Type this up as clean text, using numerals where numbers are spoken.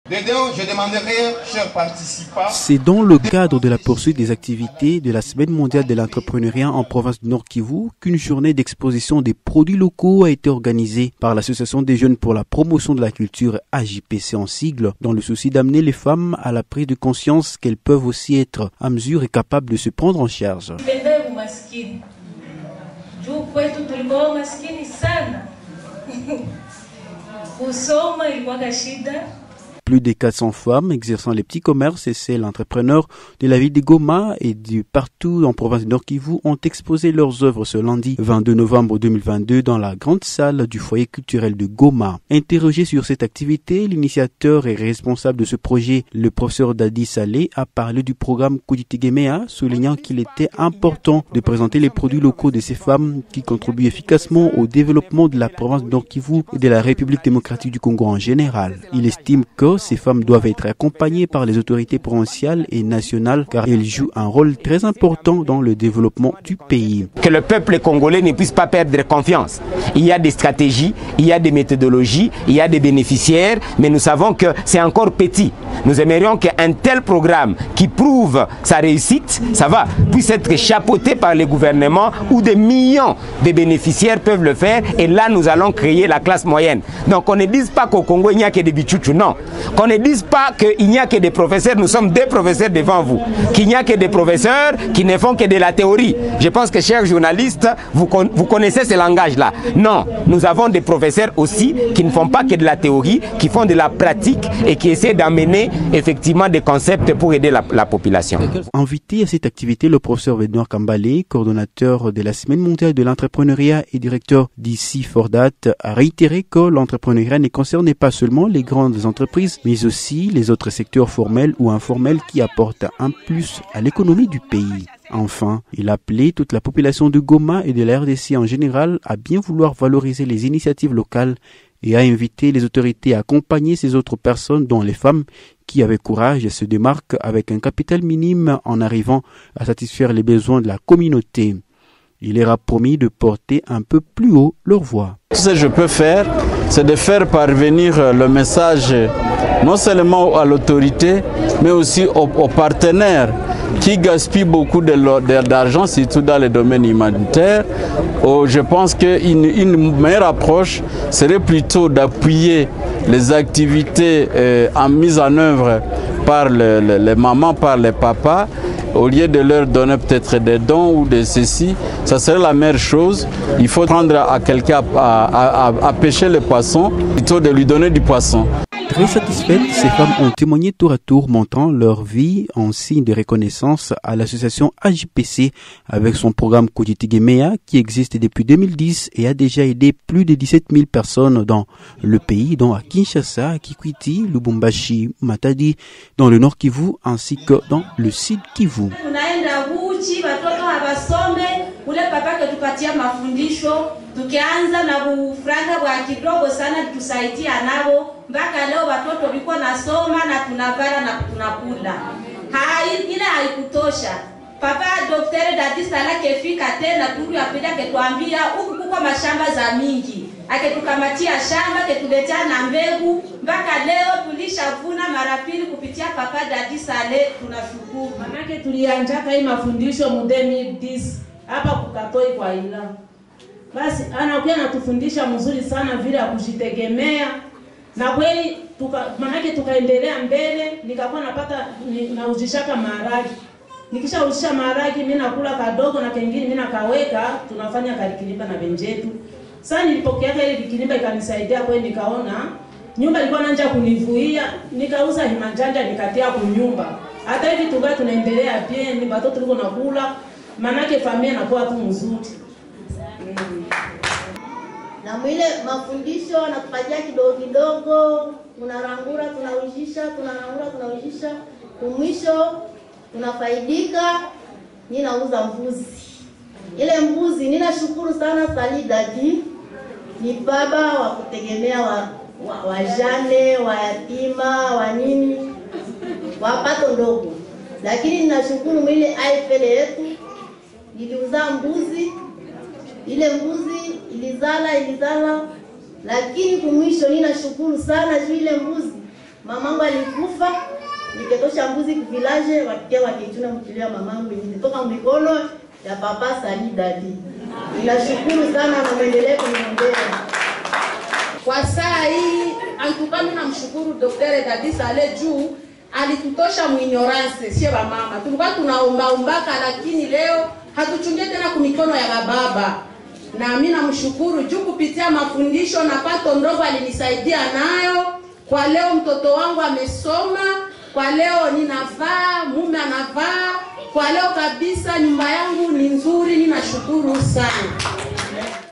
Dedans, je demanderai, chers participants. C'est dans le cadre de la poursuite des activités de la Semaine mondiale de l'entrepreneuriat en province du Nord Kivu qu'une journée d'exposition des produits locaux a été organisée par l'Association des jeunes pour la promotion de la culture AJPC en sigle, dans le souci d'amener les femmes à la prise de conscience qu'elles peuvent aussi être à mesure et capables de se prendre en charge. Plus de 400 femmes exerçant les petits commerces et celles entrepreneurs de la ville de Goma et de partout en province du Nord Kivu ont exposé leurs œuvres ce lundi 22 novembre 2022 dans la grande salle du foyer culturel de Goma. Interrogé sur cette activité, l'initiateur et responsable de ce projet, le professeur Dadi Saleh, a parlé du programme Kuditegemea, soulignant qu'il était important de présenter les produits locaux de ces femmes qui contribuent efficacement au développement de la province du Nord Kivu et de la République démocratique du Congo en général. Il estime que ces femmes doivent être accompagnées par les autorités provinciales et nationales car elles jouent un rôle très important dans le développement du pays. Que le peuple congolais ne puisse pas perdre confiance. Il y a des stratégies, il y a des méthodologies, il y a des bénéficiaires, mais nous savons que c'est encore petit. Nous aimerions qu'un tel programme qui prouve sa réussite, puisse être chapeauté par les gouvernements où des millions de bénéficiaires peuvent le faire et là nous allons créer la classe moyenne. Donc on ne dise pas qu'au Congo il n'y a que des bichouchous, non. Qu'on ne dise pas qu'il n'y a que des professeurs, nous sommes des professeurs devant vous. Qu'il n'y a que des professeurs qui ne font que de la théorie. Je pense que, chers journalistes, vous connaissez ce langage-là. Non, nous avons des professeurs aussi qui ne font pas que de la théorie, qui font de la pratique et qui essaient d'amener effectivement des concepts pour aider la population. Invité à cette activité, le professeur Benoît Kambale, coordonnateur de la Semaine mondiale de l'entrepreneuriat et directeur d'ici Fordat, a réitéré que l'entrepreneuriat ne concernait pas seulement les grandes entreprises, mais aussi les autres secteurs formels ou informels qui apportent un plus à l'économie du pays. Enfin, il a appelé toute la population de Goma et de la RDC en général à bien vouloir valoriser les initiatives locales et a invité les autorités à accompagner ces autres personnes, dont les femmes, qui avec courage se démarquent avec un capital minime en arrivant à satisfaire les besoins de la communauté. Il leur a promis de porter un peu plus haut leur voix. Ce que je peux faire, c'est de faire parvenir le message non seulement à l'autorité, mais aussi aux partenaires qui gaspillent beaucoup d'argent, surtout dans le domaine humanitaire. Je pense qu'une meilleure approche serait plutôt d'appuyer les activités mises en œuvre par les mamans, par les papas, au lieu de leur donner peut-être des dons ou de ceci. Ça serait la meilleure chose. Il faut prendre à quelqu'un à pêcher le poisson, plutôt de lui donner du poisson. Très satisfaites, ces femmes ont témoigné tour à tour, montrant leur vie en signe de reconnaissance à l'association AJPC avec son programme Kuditegemea qui existe depuis 2010 et a déjà aidé plus de 17 000 personnes dans le pays, dont à Kinshasa, à Kikwiti, Lubumbashi, Matadi, dans le Nord Kivu ainsi que dans le Sud Kivu. Ule papa ketupatia mafundisho tukianza na ufranga bwa kidogo sana tusaidia nao mpaka leo watoto biko nasoma na tunavara na tunakula. Ile haikutosha. Papa Daktari Dadi Saleh kefika tena tuku apenda ketuambia huku kuko mashamba za mingi. Aketukamatia shamba ketuletea na mbegu mpaka leo tulishavuna mara pili kupitia Papa Dadi Saleh, tunashukuru. Manake tulianza hii mafundisho mu 2010 hapa kukatoi kwa ila. Basi anakuwa anatufundisha mzuri sana vile ya kujitegemea. Na kweli manake tukaendelea mbele, nikakuwa napata naujishaka maharagi. Nikishaujisha maharagi mimi nakula kadogo na kengine mimi nakaweka, tunafanya kalikilimba na benjetu. Sasa nilipokea ile kilimba ikanisaidia kweli, nikaona nyumba ilikuwa inaanza kunivuia, nikauza himanjanja nikatia kunyumba. Hata hivi tunaendelea pia, ni watoto tuliko nakula. Manake familia inakuwa tu mzuri. Na mwile mafundisho nakupatia kidogo kidogo, tunarangura tunaujisha, kumwisho tunafaidika. Ninauza mbuzi. Ile mbuzi ninashukuru sana Saleh Dadi, ni baba wa kutegemea wajane, wayatima, wanini, wapato ndogo. Lakini ninashukuru mwile aifele yetu, niliuza mbuzi, ile mbuzi ilizala, lakini kumwisho ninashukuru sana juu ile mbuzi mamangu alikufa, niketosha mbuzi kuvilaje, wakikia wakichuna mkilia mamangu, nilitoka mikono ya papa Sali Dadi. Ninashukuru sana na muendelee kuniombea. Kwa saa hii antukami na mshukuru Dr. Dadi Sale juu alitutosha muignorance sio ba mama. Tulikuwa tunaomba lakini leo hatuchungie tena kumikono ya baba. Na mimi namshukuru juu kupitia mafundisho na pato ndogo alinisaidia nayo. Kwa leo mtoto wangu amesoma, kwa leo ninavaa, mume anavaa, kwa leo kabisa nyumba yangu ni nzuri, ninashukuru sana.